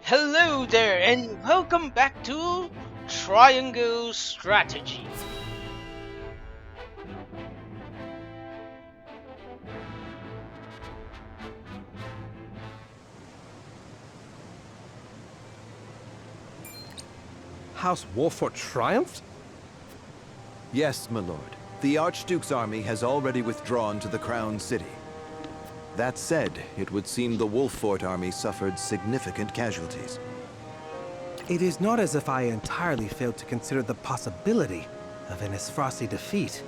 Hello there, and welcome back to Triangle Strategy. House Wolfort triumphed? Yes, my lord. The Archduke's army has already withdrawn to the Crown City. That said, it would seem the Wolfort army suffered significant casualties. It is not as if I entirely failed to consider the possibility of an Esfrosty defeat.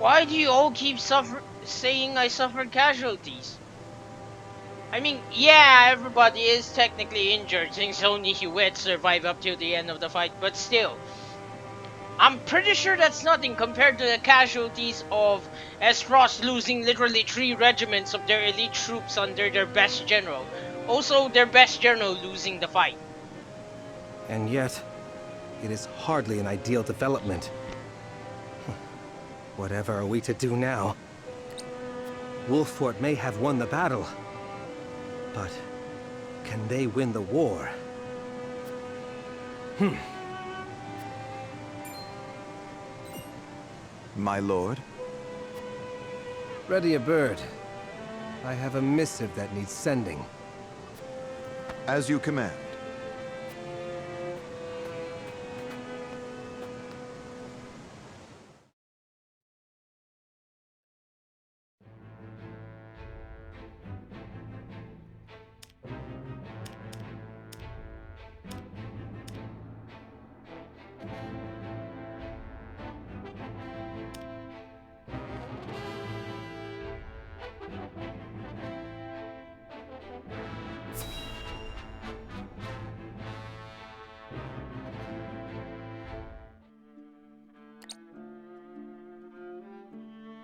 Why do you all keep saying I suffered casualties? I mean, yeah, everybody is technically injured since only Hewitt survived up till the end of the fight, but still. I'm pretty sure that's nothing compared to the casualties of Esfrost losing literally 3 regiments of their elite troops under their best general. Also, their best general losing the fight. And yet, it is hardly an ideal development. Whatever are we to do now? Wolfort may have won the battle, but can they win the war? My lord? Ready a bird. I have a missive that needs sending. As you command.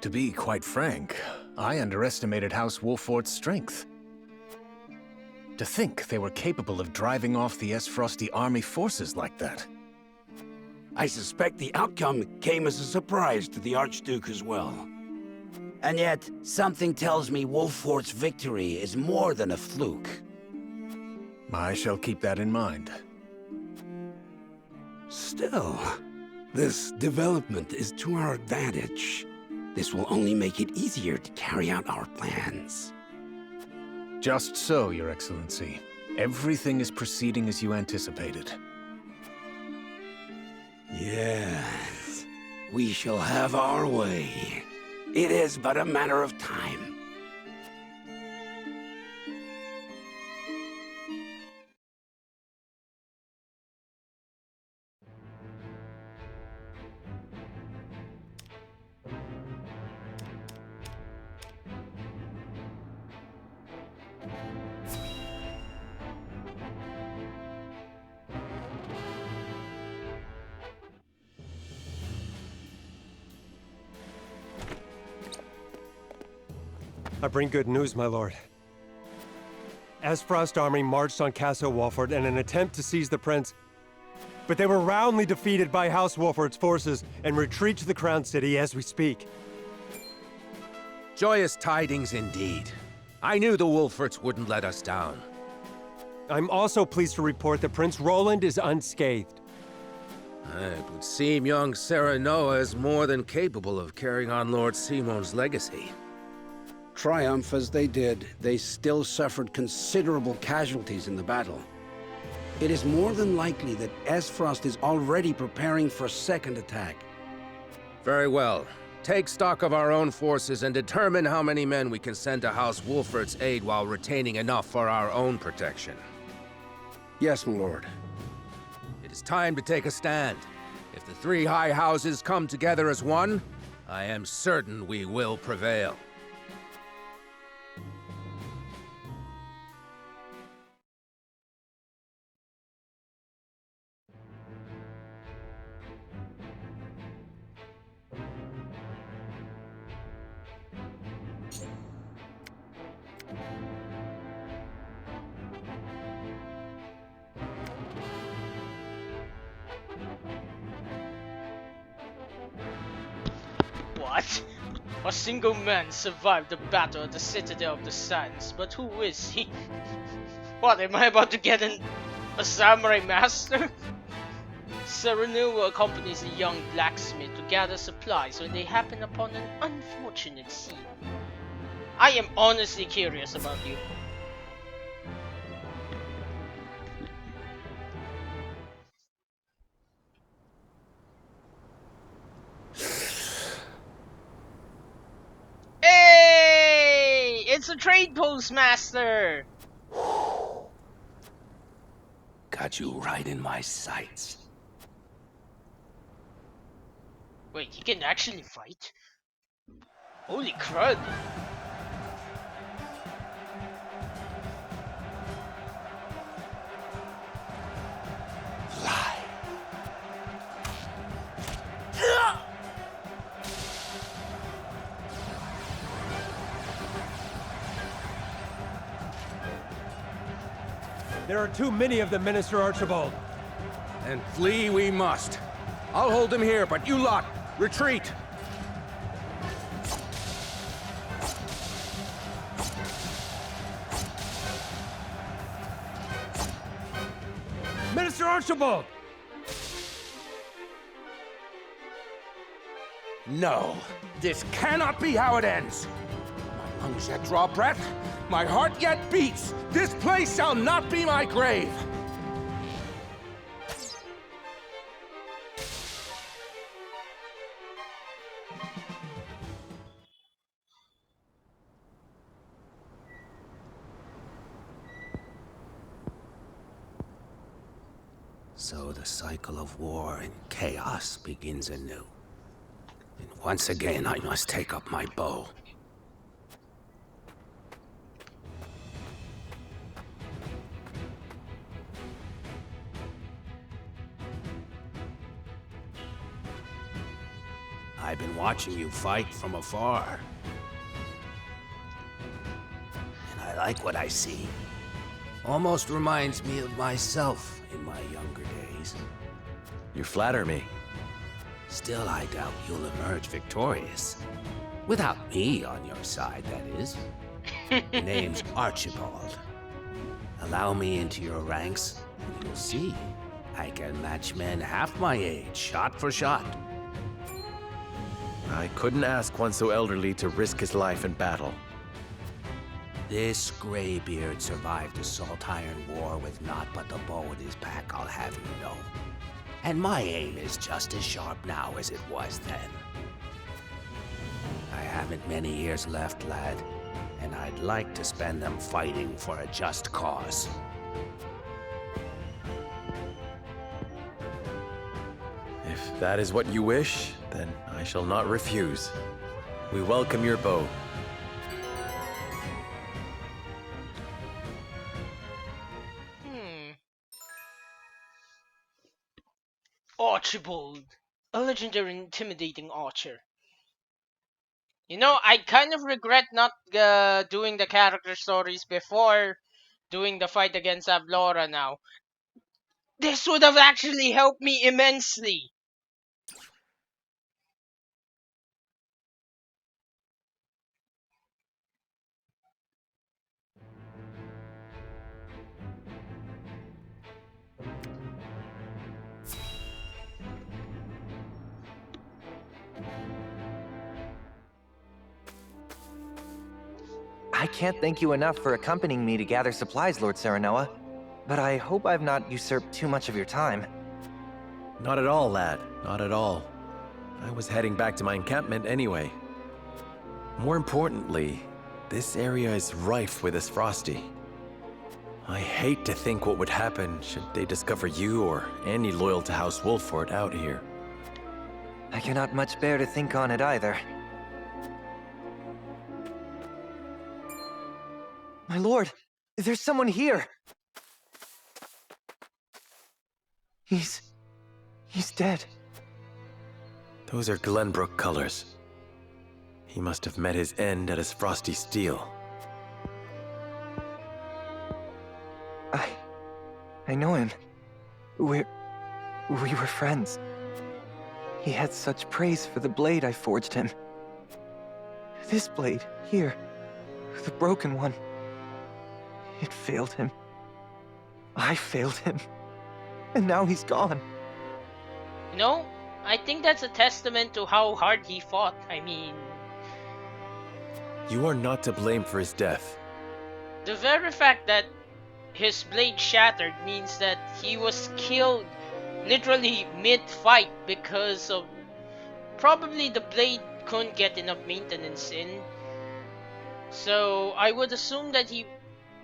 To be quite frank, I underestimated House Wolfort's strength. To think they were capable of driving off the Esfrosty army forces like that. I suspect the outcome came as a surprise to the Archduke as well. And yet, something tells me Wolfort's victory is more than a fluke. I shall keep that in mind. Still, this development is to our advantage. This will only make it easier to carry out our plans. Just so, Your Excellency. Everything is proceeding as you anticipated. Yes, we shall have our way. It is but a matter of time. I bring good news, my lord. Esfrost army marched on Castle Wolfort in an attempt to seize the prince, but they were roundly defeated by House Wolfort's forces and retreat to the Crown City as we speak. Joyous tidings indeed. I knew the Wolforts wouldn't let us down. I'm also pleased to report that Prince Roland is unscathed. It would seem young Serenoa is more than capable of carrying on Lord Simon's legacy. Triumph as they did, they still suffered considerable casualties in the battle. It is more than likely that Esfrost is already preparing for a second attack. Very well. Take stock of our own forces and determine how many men we can send to House Wolfort's aid while retaining enough for our own protection. Yes, my lord. It is time to take a stand. If the 3 high houses come together as one, I am certain we will prevail. What? A single man survived the battle at the Citadel of the Sands, but who is he? What, am I about to get a samurai master? Serenua accompanies a young blacksmith to gather supplies when they happen upon an unfortunate scene. I am honestly curious about you. Hey! It's a trade postmaster! Got you right in my sights. Wait, he can actually fight? Holy crud! Fly. There are too many of them, Minister Archibald. And flee we must. I'll hold them here, but you lot, retreat! Minister Archibald! No, this cannot be how it ends. My lungs yet draw breath, my heart yet beats. This place shall not be my grave. So the cycle of war and chaos begins anew. And once again, I must take up my bow. I've been watching you fight from afar. And I like what I see. Almost reminds me of myself in my younger days. You flatter me. Still, I doubt you'll emerge victorious. Without me on your side, that is. Name's Archibald. Allow me into your ranks, and you'll see. I can match men half my age, shot for shot. I couldn't ask one so elderly to risk his life in battle. This graybeard survived a salt-iron war with naught but the bow in his pack, I'll have you know. And my aim is just as sharp now as it was then. I haven't many years left, lad, and I'd like to spend them fighting for a just cause. If that is what you wish, then I shall not refuse. We welcome your bow. Archibald, a legendary intimidating archer. You know, I kind of regret not doing the character stories before doing the fight against Ablora now. This would have actually helped me immensely. I can't thank you enough for accompanying me to gather supplies, Lord Serenoa. But I hope I've not usurped too much of your time. Not at all, lad. Not at all. I was heading back to my encampment anyway. More importantly, this area is rife with Frosty. I hate to think what would happen should they discover you or any loyal to House Wolford out here. I cannot much bear to think on it either. My lord, there's someone here! He's dead. Those are Glenbrook colors. He must have met his end at his Frosty Steel. I know him. We were friends. He had such praise for the blade I forged him. This blade, here, the broken one, it failed him. I failed him. And now he's gone. No, I think that's a testament to how hard he fought. I mean, You are not to blame for his death. the very fact that his blade shattered means that he was killed literally mid-fight because of probably the blade couldn't get enough maintenance in. So I would assume that he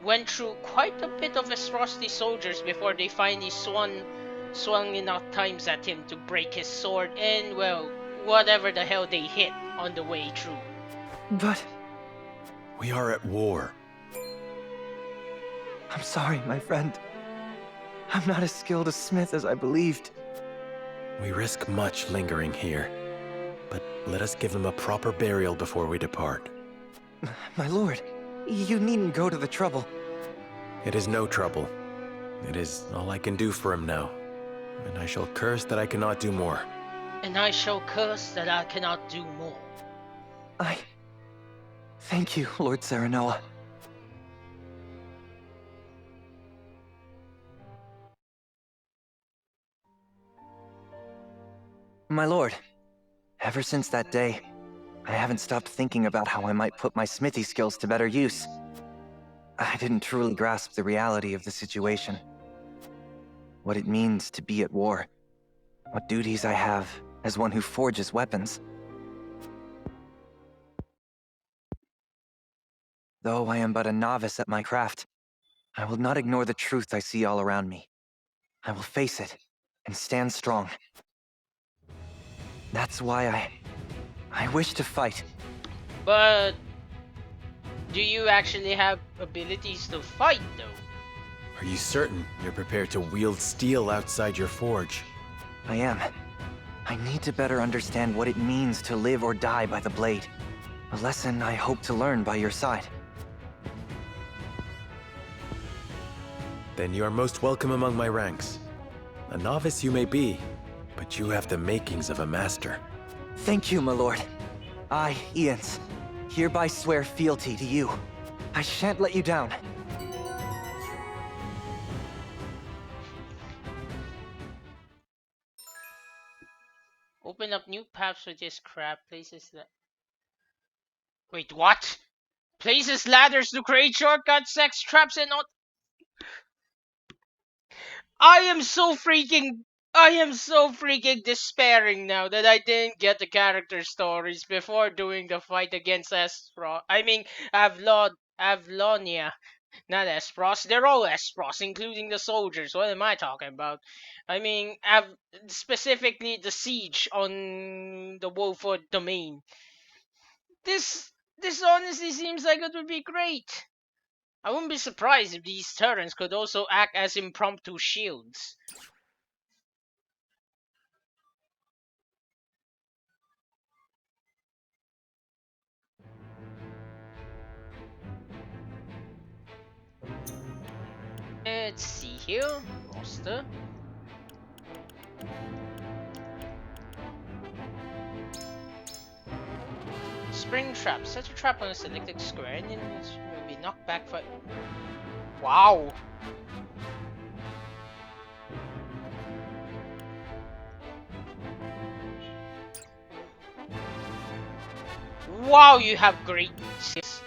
went through quite a bit of his rusty soldiers before they finally swung enough times at him to break his sword and, well, whatever the hell they hit on the way through. But We are at war. I'm sorry, my friend. I'm not as skilled a smith as I believed. We risk much lingering here. But let us give him a proper burial before we depart. My lord, you needn't go to the trouble. It is no trouble. It is all I can do for him now. And I shall curse that I cannot do more. And I shall curse that I cannot do more. Thank you, Lord Serenoa. My lord, ever since that day, I haven't stopped thinking about how I might put my smithy skills to better use. I didn't truly grasp the reality of the situation. What it means to be at war. What duties I have as one who forges weapons. Though I am but a novice at my craft, I will not ignore the truth I see all around me. I will face it and stand strong. That's why I wish to fight. But do you actually have abilities to fight, though? Are you certain you're prepared to wield steel outside your forge? I am. I need to better understand what it means to live or die by the blade. A lesson I hope to learn by your side. Then you are most welcome among my ranks. A novice you may be, but you have the makings of a master. Thank you, my lord. I, Ians, hereby swear fealty to you. I shan't let you down. Open up new paths with this crap. Places that... Wait, what? Places ladders to create shortcuts, sex traps, and not... I am so freaking despairing now that I didn't get the character stories before doing the fight against Espros. I mean, Avlonia. Not Espros. They're all Espros, including the soldiers. What am I talking about? I mean, specifically the siege on the Wolfwood domain. This honestly seems like it would be great. I wouldn't be surprised if these turrets could also act as impromptu shields. Let's see here. Roster. Spring trap. Set a trap on a selected square and it will be knocked back for... Wow! Wow, you have great skills.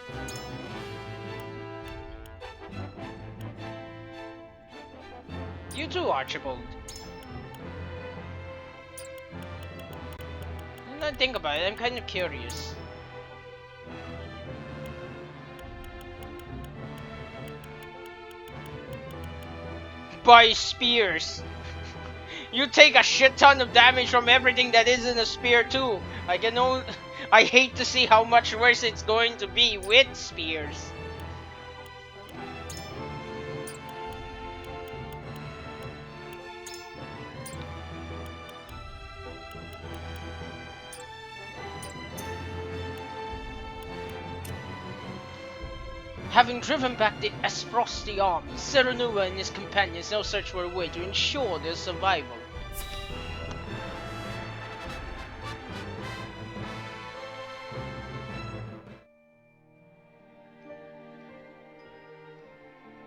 You too, Archibald. Now think about it, I'm kind of curious. By spears. You take a shit ton of damage from everything that isn't a spear too. I hate to see how much worse it's going to be with spears. Having driven back the Esfrosti army, Serenua and his companions now search for a way to ensure their survival.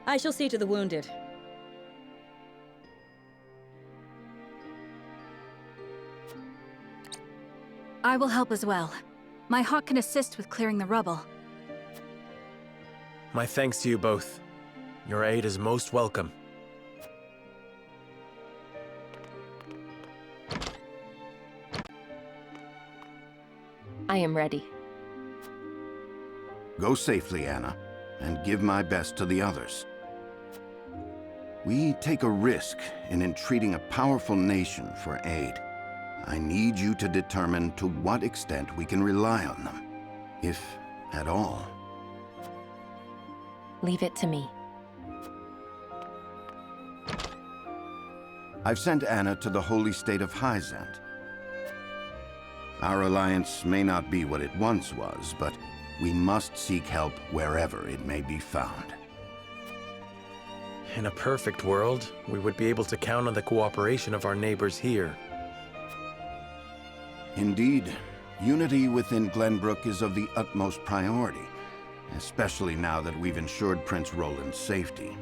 I shall see to the wounded. I will help as well. My hawk can assist with clearing the rubble. My thanks to you both. Your aid is most welcome. I am ready. Go safely, Anna, and give my best to the others. We take a risk in entreating a powerful nation for aid. I need you to determine to what extent we can rely on them, if at all. Leave it to me. I've sent Anna to the holy state of Hyzant. Our alliance may not be what it once was, but we must seek help wherever it may be found. In a perfect world, we would be able to count on the cooperation of our neighbors here. Indeed, unity within Glenbrook is of the utmost priority, especially now that we've ensured Prince Roland's safety.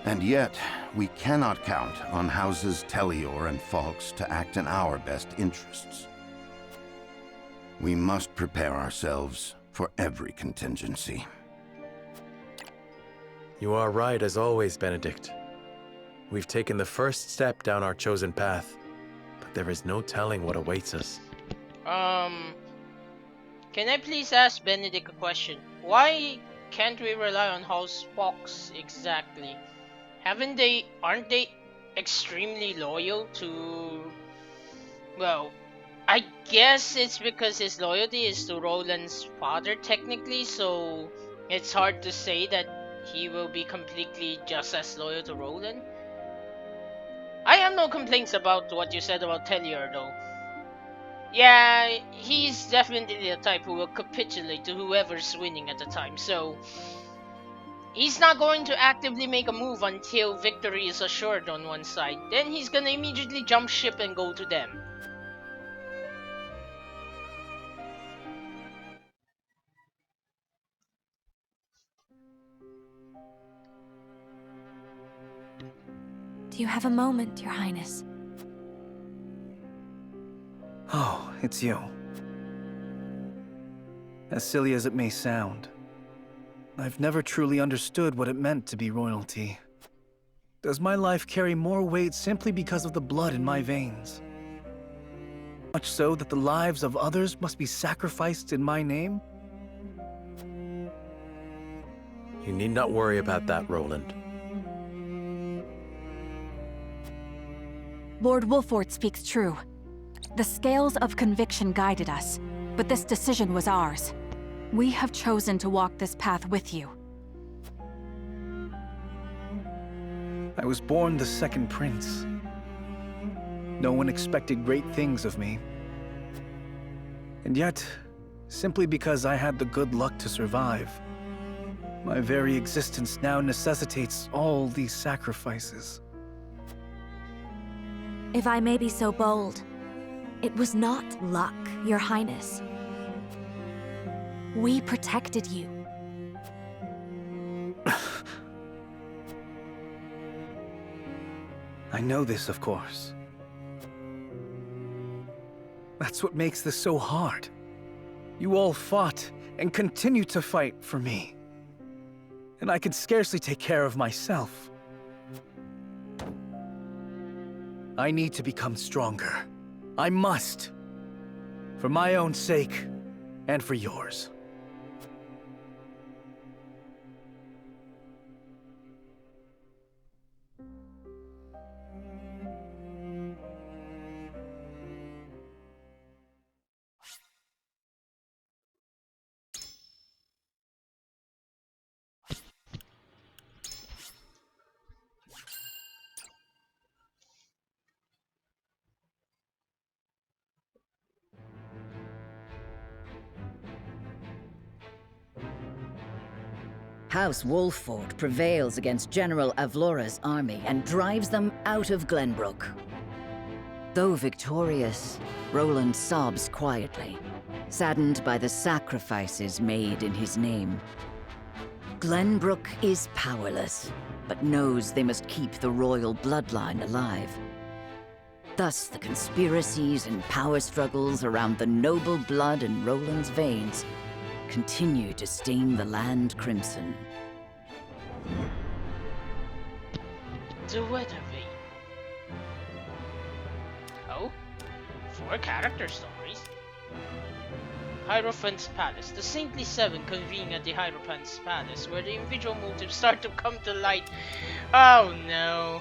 And yet, we cannot count on houses Tellior and Falks to act in our best interests. We must prepare ourselves for every contingency. You are right as always, Benedict. We've taken the first step down our chosen path, but there is no telling what awaits us. Can I please ask Benedict a question? Why can't we rely on House Fox exactly? Aren't they extremely loyal to... Well, I guess it's because his loyalty is to Roland's father technically, so it's hard to say that he will be completely just as loyal to Roland. I have no complaints about what you said about Tellior though. Yeah, he's definitely the type who will capitulate to whoever's winning at the time, so he's not going to actively make a move until victory is assured on one side. Then he's gonna immediately jump ship and go to them. Do you have a moment, Your Highness? Oh, it's you. As silly as it may sound, I've never truly understood what it meant to be royalty. Does my life carry more weight simply because of the blood in my veins? Much so that the lives of others must be sacrificed in my name? You need not worry about that, Roland. Lord Wolfort speaks true. The scales of conviction guided us, but this decision was ours. We have chosen to walk this path with you. I was born the second prince. No one expected great things of me. And yet, simply because I had the good luck to survive, my very existence now necessitates all these sacrifices. If I may be so bold, it was not luck, Your Highness. We protected you. I know this, of course. That's what makes this so hard. You all fought and continue to fight for me. And I can scarcely take care of myself. I need to become stronger. I must. For my own sake, and for yours. House Wolfort prevails against General Avlora's army and drives them out of Glenbrook. Though victorious, Roland sobs quietly, saddened by the sacrifices made in his name. Glenbrook is powerless, but knows they must keep the royal bloodline alive. Thus, the conspiracies and power struggles around the noble blood in Roland's veins continue to stain the land crimson. The weather vane. Oh? 4 character stories? Hierophant's Palace. The Saintly Seven convene at the Hierophant's Palace, where the individual motives start to come to light. Oh no.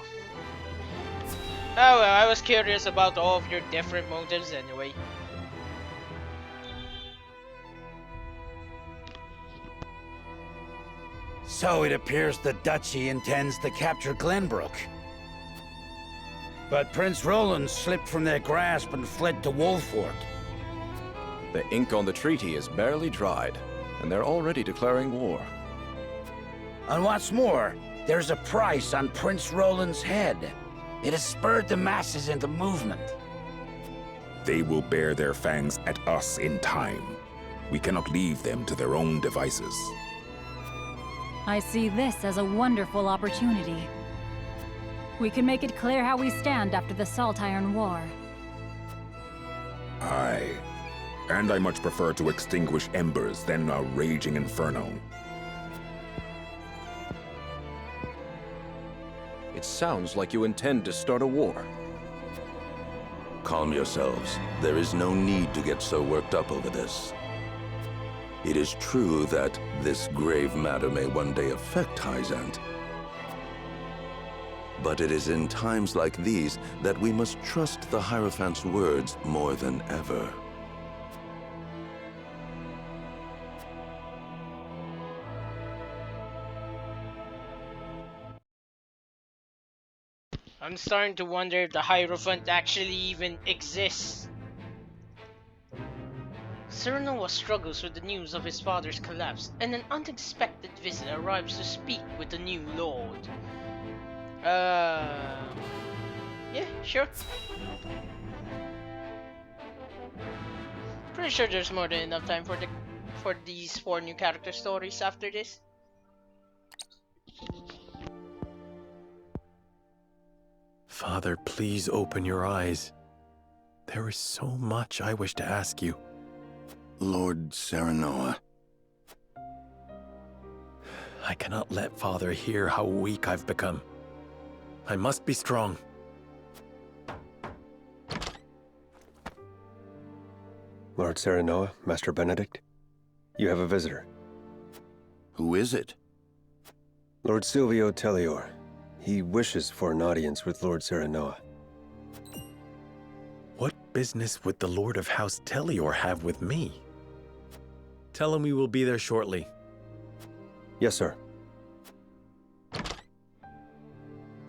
Oh well, I was curious about all of your different motives anyway. So it appears the Duchy intends to capture Glenbrook. But Prince Roland slipped from their grasp and fled to Wolfort. The ink on the treaty is barely dried, and they're already declaring war. And what's more, there's a price on Prince Roland's head. It has spurred the masses into movement. They will bear their fangs at us in time. We cannot leave them to their own devices. I see this as a wonderful opportunity. We can make it clear how we stand after the Salt Iron War. Aye. And I much prefer to extinguish embers than a raging inferno. It sounds like you intend to start a war. Calm yourselves. There is no need to get so worked up over this. It is true that this grave matter may one day affect Hyzant. But it is in times like these that we must trust the Hierophant's words more than ever. I'm starting to wonder if the Hierophant actually even exists. Serenoa struggles with the news of his father's collapse, and an unexpected visitor arrives to speak with the new lord. Yeah, sure. Pretty sure there's more than enough time for these 4 new character stories after this. Father, please open your eyes. There is so much I wish to ask you. Lord Serenoa. I cannot let Father hear how weak I've become. I must be strong. Lord Serenoa, Master Benedict, you have a visitor. Who is it? Lord Silvio Tellior. He wishes for an audience with Lord Serenoa. What business would the Lord of House Tellior have with me? Tell him we will be there shortly. Yes, sir.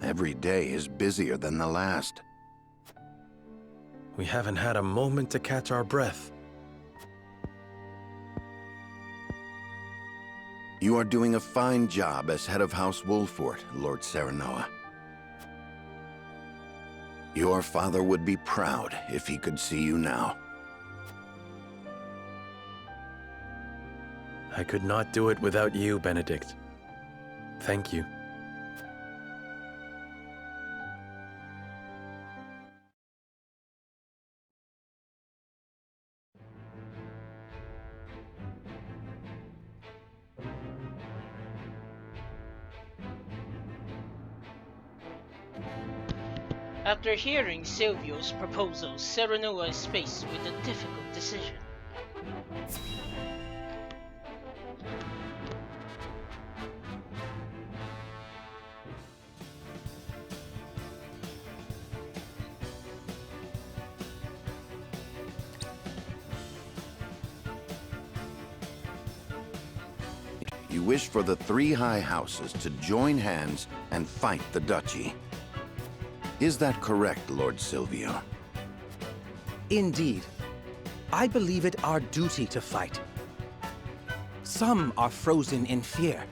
Every day is busier than the last. We haven't had a moment to catch our breath. You are doing a fine job as head of House Wolfort, Lord Serenoa. Your father would be proud if he could see you now. I could not do it without you, Benedict. Thank you. After hearing Silvio's proposal, Serenoa is faced with a difficult decision. You wish for the 3 high houses to join hands and fight the duchy. Is that correct, Lord Silvio? Indeed. I believe it our duty to fight. Some are frozen in fear,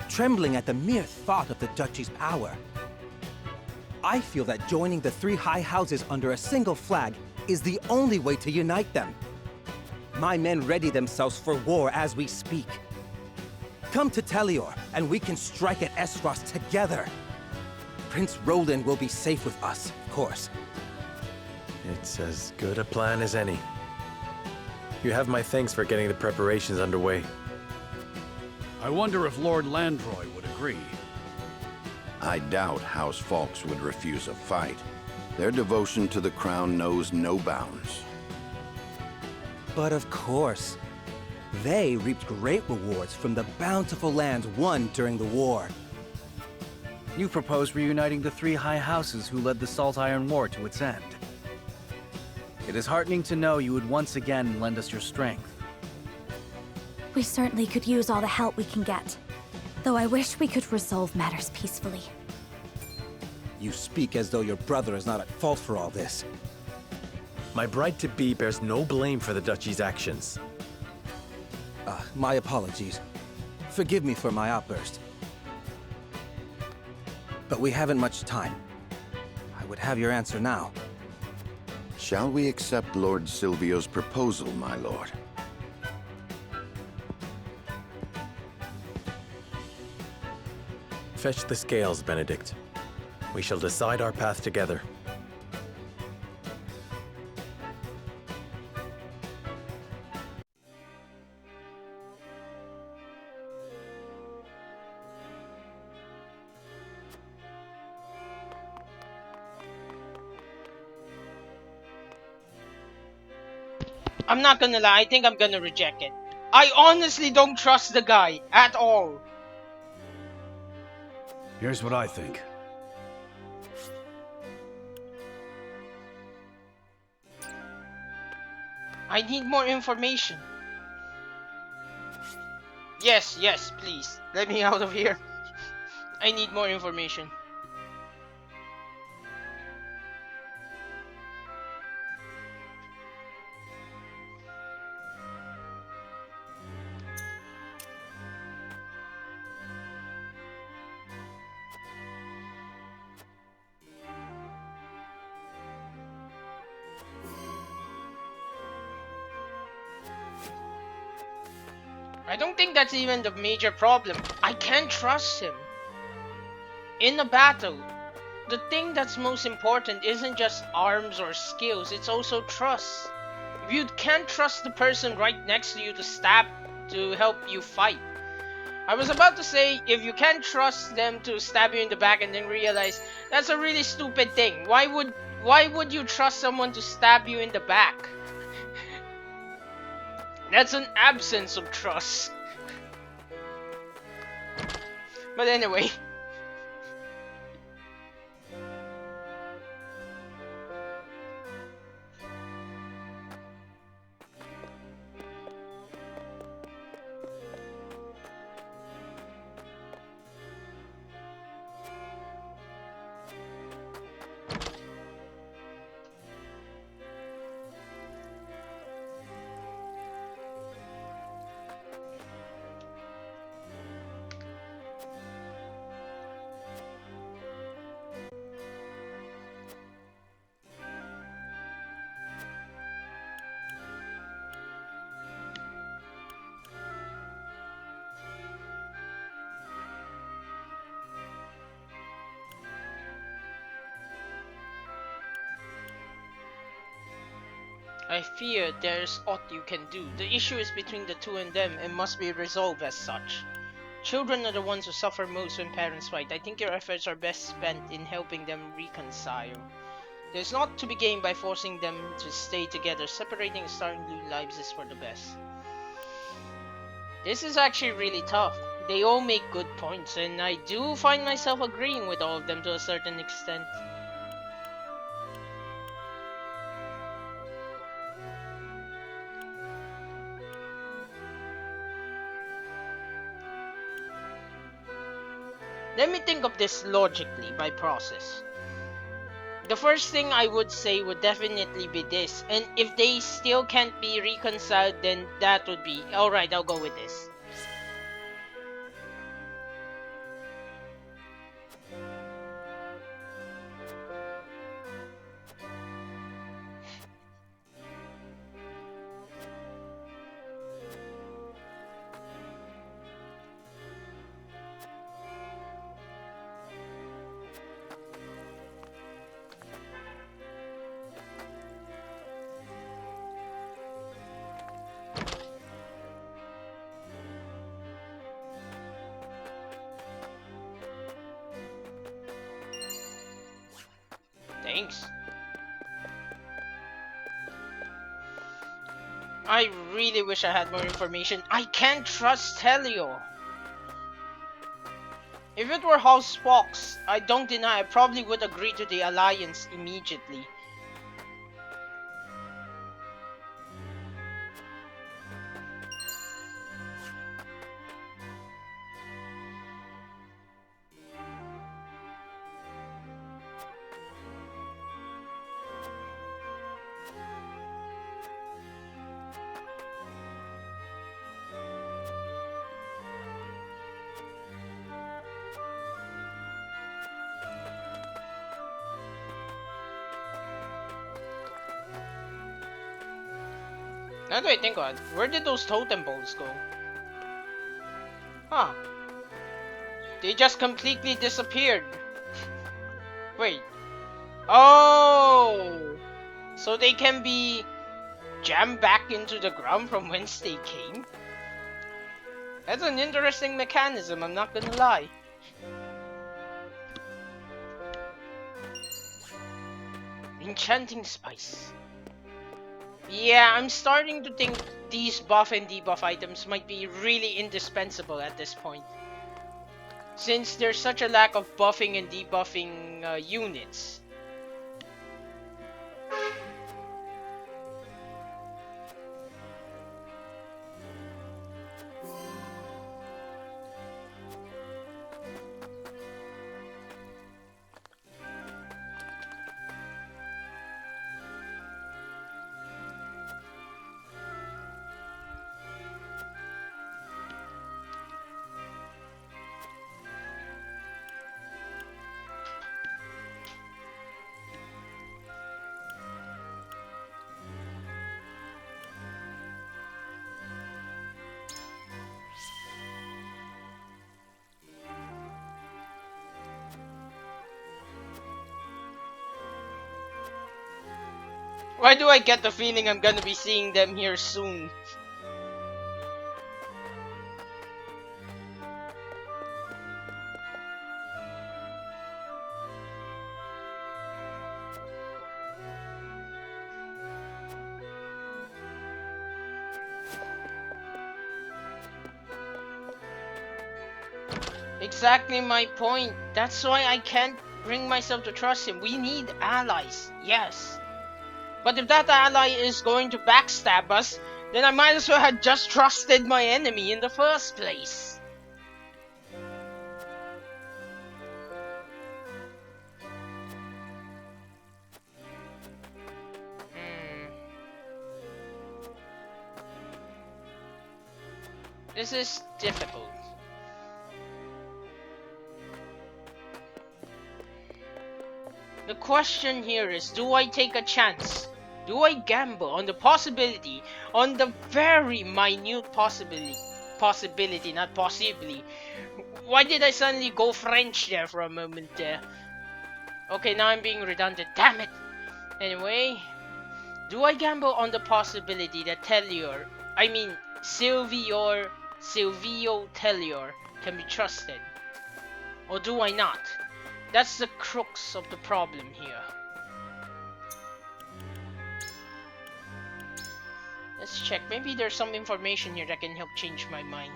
trembling at the mere thought of the duchy's power. I feel that joining the 3 high houses under a single flag is the only way to unite them. My men ready themselves for war as we speak. Come to Tellior, and we can strike at Esros together. Prince Roland will be safe with us, of course. It's as good a plan as any. You have my thanks for getting the preparations underway. I wonder if Lord Landroy would agree. I doubt House Fawkes would refuse a fight. Their devotion to the crown knows no bounds. But of course, they reaped great rewards from the bountiful lands won during the war. You propose reuniting the three high houses who led the Salt Iron War to its end. It is heartening to know you would once again lend us your strength. We certainly could use all the help we can get. Though I wish we could resolve matters peacefully. You speak as though your brother is not at fault for all this. My bride-to-be bears no blame for the Duchy's actions. My apologies. Forgive me for my outburst. But we haven't much time. I would have your answer now. Shall we accept Lord Silvio's proposal, my lord? Fetch the scales, Benedict. We shall decide our path together. I'm not gonna lie, I think I'm gonna reject it. I honestly don't trust the guy at all. Here's what I think. I need more information. Yes, yes, please. Let me out of here. I need more information. I don't think that's even the major problem. I can't trust him. In a battle, the thing that's most important isn't just arms or skills, it's also trust. If you can't trust the person right next to you to help you fight. I was about to say, if you can't trust them to stab you in the back and then realize that's a really stupid thing. Why would you trust someone to stab you in the back? That's an absence of trust. But anyway. I fear there's aught you can do. The issue is between the two and them and must be resolved as such. Children are the ones who suffer most when parents fight. I think your efforts are best spent in helping them reconcile. There's not to be gained by forcing them to stay together. Separating and starting new lives is for the best. This is actually really tough. They all make good points, and I do find myself agreeing with all of them to a certain extent. Let me think of this logically by process. The first thing I would say would definitely be this, and if they still can't be reconciled, then that would be alright. I'll go with this. Thanks. I really wish I had more information. I can't trust Helio. If it were House Fox, I don't deny I probably would agree to the alliance immediately. Now that I think about it, where did those totem poles go? Huh. They just completely disappeared. Wait. Oh! So they can be jammed back into the ground from whence they came? That's an interesting mechanism, I'm not gonna lie. Enchanting Spice. Yeah, I'm starting to think these buff and debuff items might be really indispensable at this point, since there's such a lack of buffing and debuffing units. Why do I get the feeling I'm gonna be seeing them here soon? Exactly my point. That's why I can't bring myself to trust him. We need allies, yes. But if that ally is going to backstab us, then I might as well have just trusted my enemy in the first place. This is difficult. The question here is, do I take a chance? Do I gamble on the possibility, on the very minute possibility, not possibly. Why did I suddenly go French there for a moment there? Okay, now I'm being redundant, damn it! Anyway, do I gamble on the possibility that Silvio Tellior can be trusted? Or do I not? That's the crux of the problem here. Let's check. Maybe there's some information here that can help change my mind.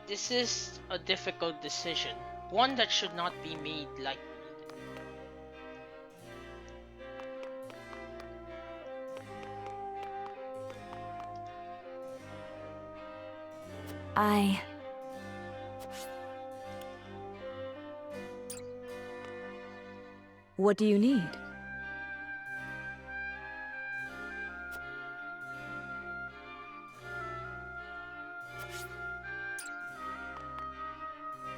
This is a difficult decision, one that should not be made lightly. What do you need?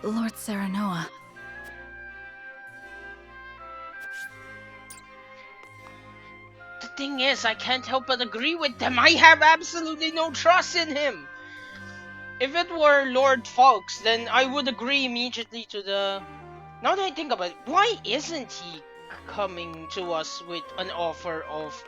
Lord Serenoa. The thing is, I can't help but agree with them. I have absolutely no trust in him. If it were Lord Falks, then I would agree immediately to the... Now that I think about it, why isn't he coming to us with an offer of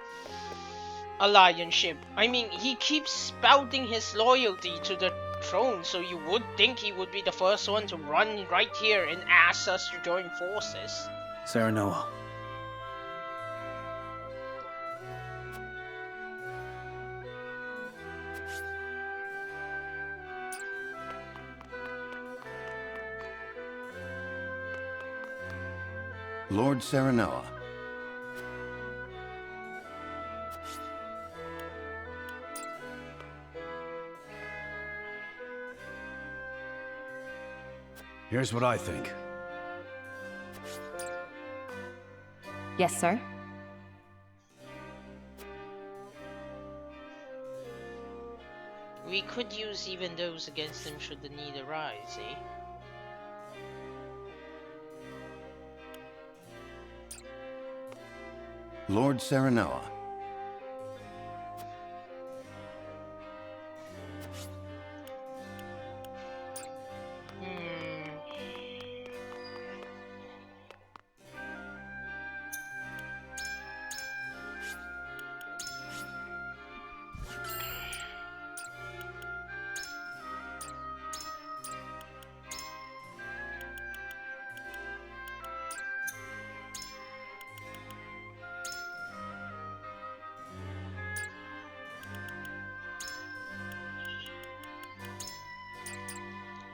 allianceship? I mean, he keeps spouting his loyalty to the throne, so you would think he would be the first one to run right here and ask us to join forces. Serenoa. Lord Serenoa. Here's what I think. Yes, sir? We could use even those against him should the need arise, eh? Lord Serenoa.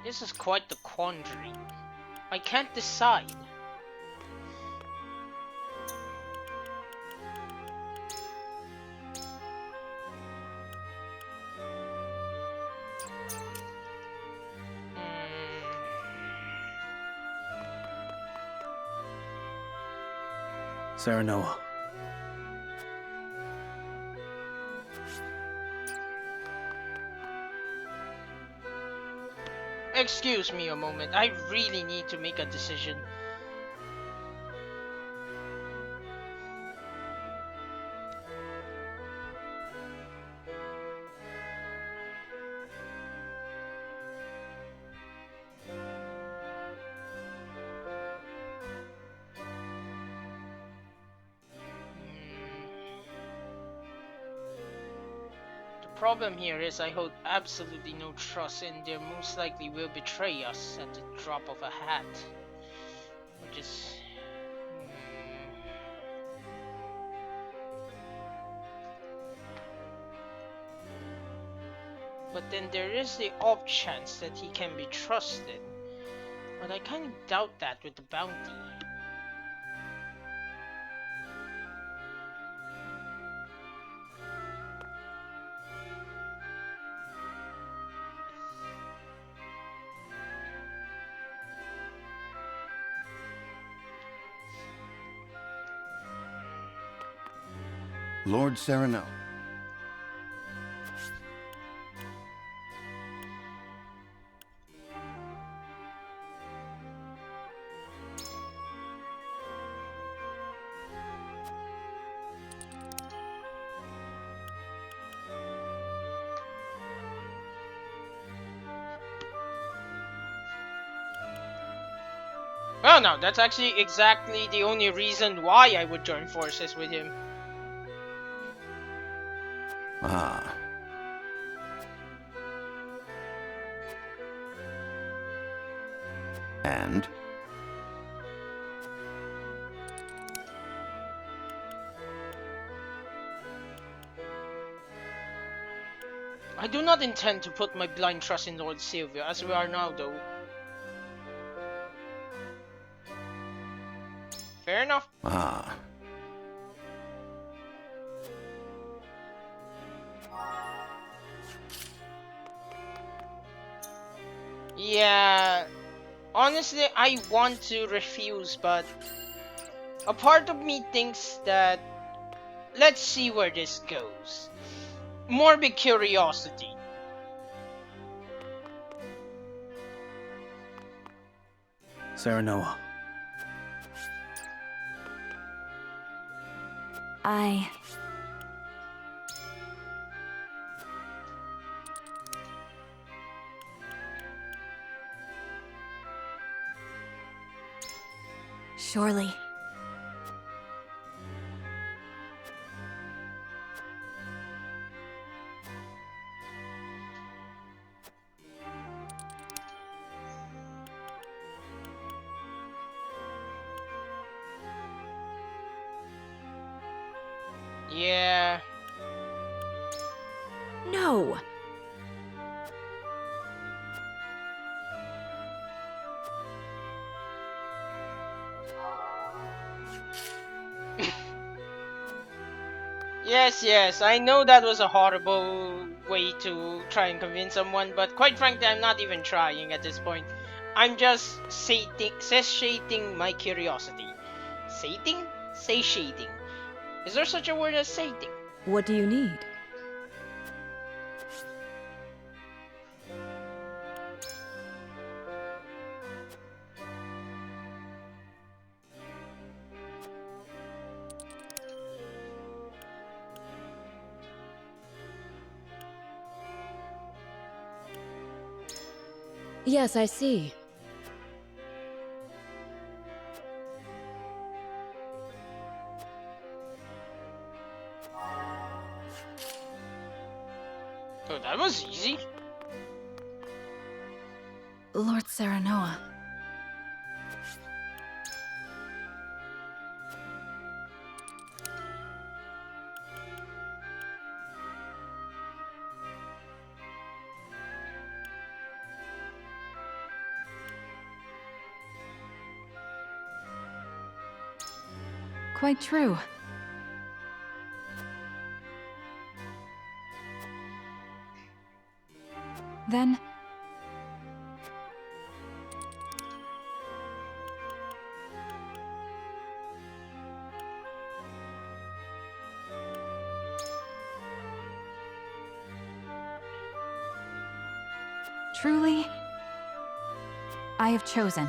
This is quite the quandary. I can't decide. Serenoa. Excuse me a moment, I really need to make a decision. The problem here is I hold absolutely no trust and they most likely will betray us at the drop of a hat. Which is... But then there is the off chance that he can be trusted. But I kind of doubt that with the bounty. Lord Serenoa. Oh no, that's actually exactly the only reason why I would join forces with him. Ah. And? I do not intend to put my blind trust in Lord Silvio as we are now though. Fair enough. Ah. Yeah, honestly, I want to refuse, but a part of me thinks that let's see where this goes. Morbid curiosity. Serenoa. Surely. Yeah. No! Yes, I know that was a horrible way to try and convince someone, but quite frankly, I'm not even trying at this point. I'm just satiating my curiosity. Sating? Satiating. Is there such a word as sating? What do you need? Yes, I see. Oh, that was easy. Lord Serenoa. Quite true. Then... truly, I have chosen.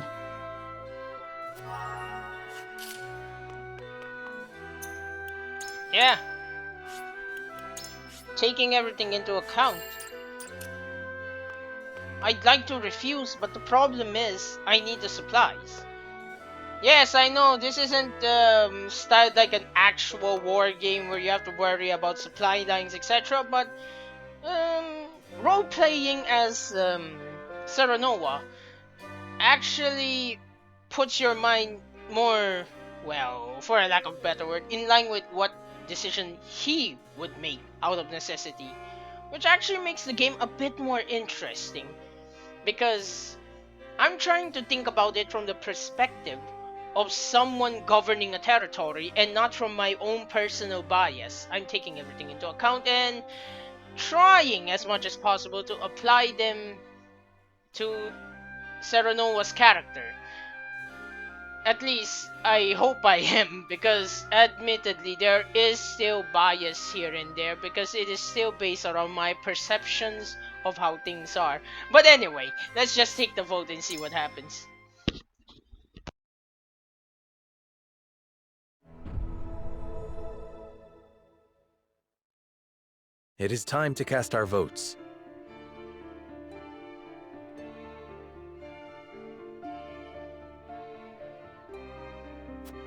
Yeah. Taking everything into account. I'd like to refuse, but the problem is, I need the supplies. Yes, I know this isn't styled like an actual war game where you have to worry about supply lines, etc. But role playing as Serenoa actually puts your mind more, well, for a lack of a better word, in line with what decision he would make out of necessity, which actually makes the game a bit more interesting because I'm trying to think about it from the perspective of someone governing a territory and not from my own personal bias. I'm taking everything into account and trying as much as possible to apply them to Serenoa's character. At least I hope I am, because admittedly there is still bias here and there because it is still based around my perceptions of how things are. But anyway, let's just take the vote and see what happens. It is time to cast our votes.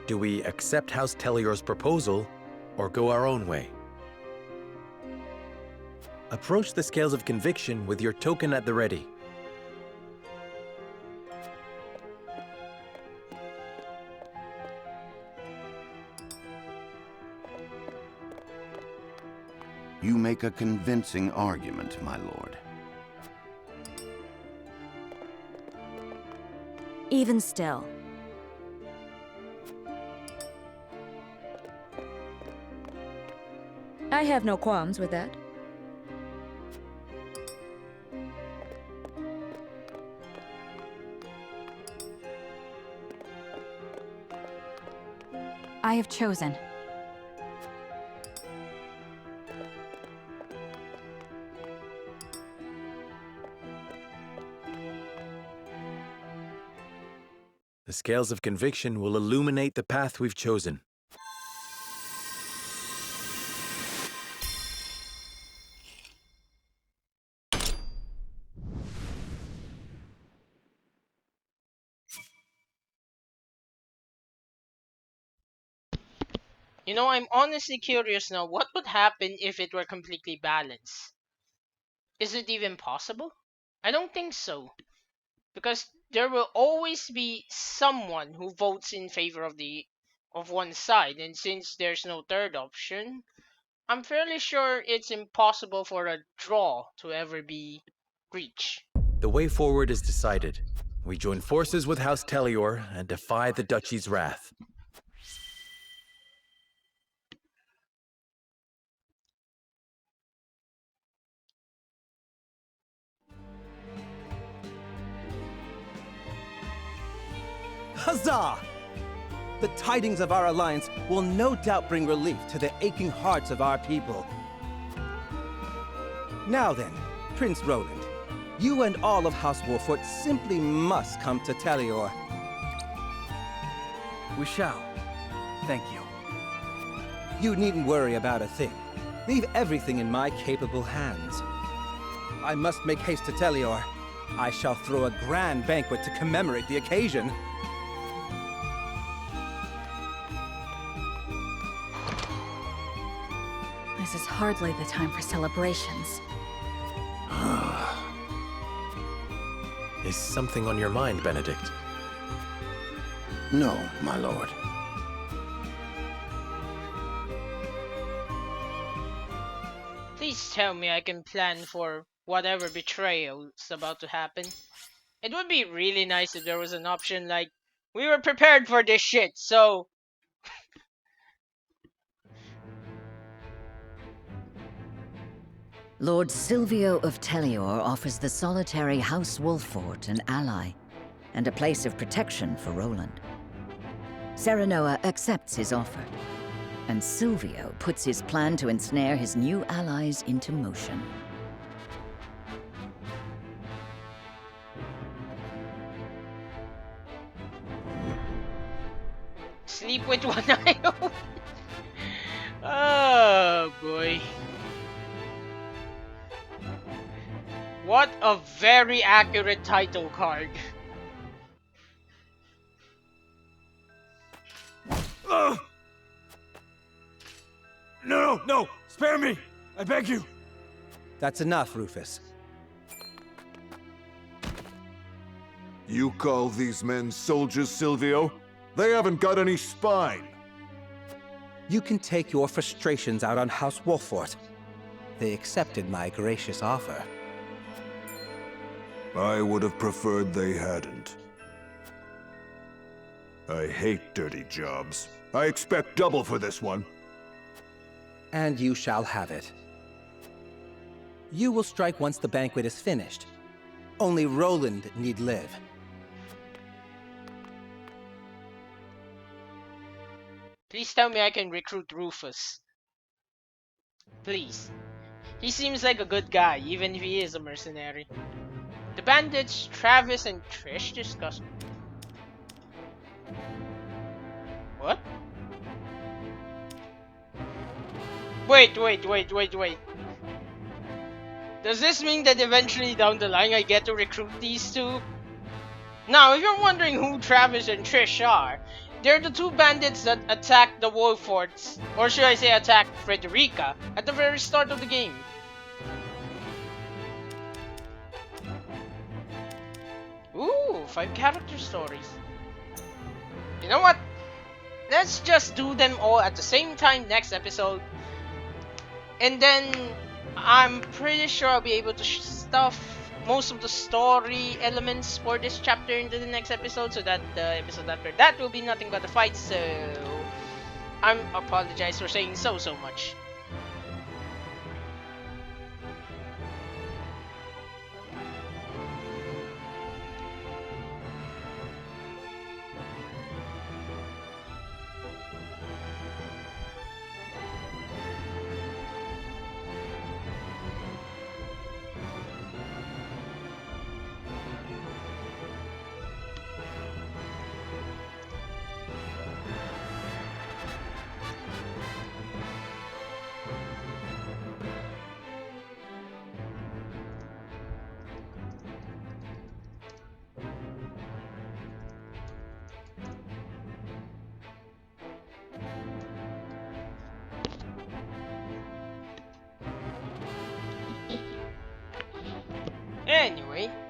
Do we accept House Tellior's proposal, or go our own way? Approach the scales of conviction with your token at the ready. You make a convincing argument, my lord. Even still. I have no qualms with that. have chosen. The scales of conviction will illuminate the path we've chosen. You know, I'm honestly curious now, what would happen if it were completely balanced? Is it even possible? I don't think so. Because there will always be someone who votes in favor of one side, and since there's no third option, I'm fairly sure it's impossible for a draw to ever be reached. The way forward is decided. We join forces with House Tellior and defy the Duchy's wrath. Huzzah! The tidings of our alliance will no doubt bring relief to the aching hearts of our people. Now then, Prince Roland, you and all of House Wolfort simply must come to Tellior. We shall. Thank you. You needn't worry about a thing. Leave everything in my capable hands. I must make haste to Tellior. I shall throw a grand banquet to commemorate the occasion. This is hardly the time for celebrations. Is something on your mind, Benedict? No, my lord. Please tell me I can plan for whatever betrayal is about to happen. It would be really nice if there was an option like, we were prepared for this shit, so... Lord Silvio of Tellior offers the solitary House Wolfort an ally, and a place of protection for Roland. Serenoa accepts his offer, and Silvio puts his plan to ensnare his new allies into motion. Sleep with one eye open? Oh boy. What a very accurate title card. No, no! Spare me! I beg you! That's enough, Rufus. You call these men soldiers, Silvio? They haven't got any spine. You can take your frustrations out on House Wolfort. They accepted my gracious offer. I would have preferred they hadn't. I hate dirty jobs. I expect double for this one. And you shall have it. You will strike once the banquet is finished. Only Roland need live. Please tell me I can recruit Rufus. Please. He seems like a good guy, even if he is a mercenary. The bandits, Travis and Trish discuss... What? Wait. Does this mean that eventually down the line I get to recruit these two? Now, if you're wondering who Travis and Trish are, they're the two bandits that attacked the Wolforts, or should I say attacked Frederica, at the very start of the game. Ooh, 5 character stories. You know what? Let's just do them all at the same time next episode. And then I'm pretty sure I'll be able to stuff most of the story elements for this chapter into the next episode, so that the episode after that will be nothing but a fight. So I apologize for saying so much.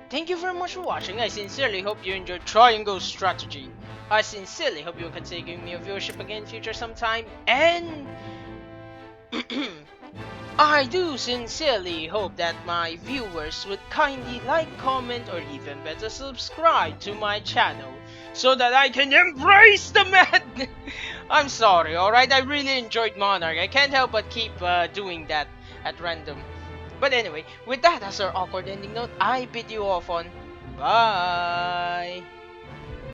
Thank you very much for watching. I sincerely hope you enjoyed Triangle Strategy. I sincerely hope you will consider giving me a viewership again in future sometime. And I do sincerely hope that my viewers would kindly like, comment, or even better subscribe to my channel so that I can embrace the madness. I'm sorry, alright? I really enjoyed Monarch. I can't help but keep doing that at random. But anyway, with that as our awkward ending note, I bid you off on bye.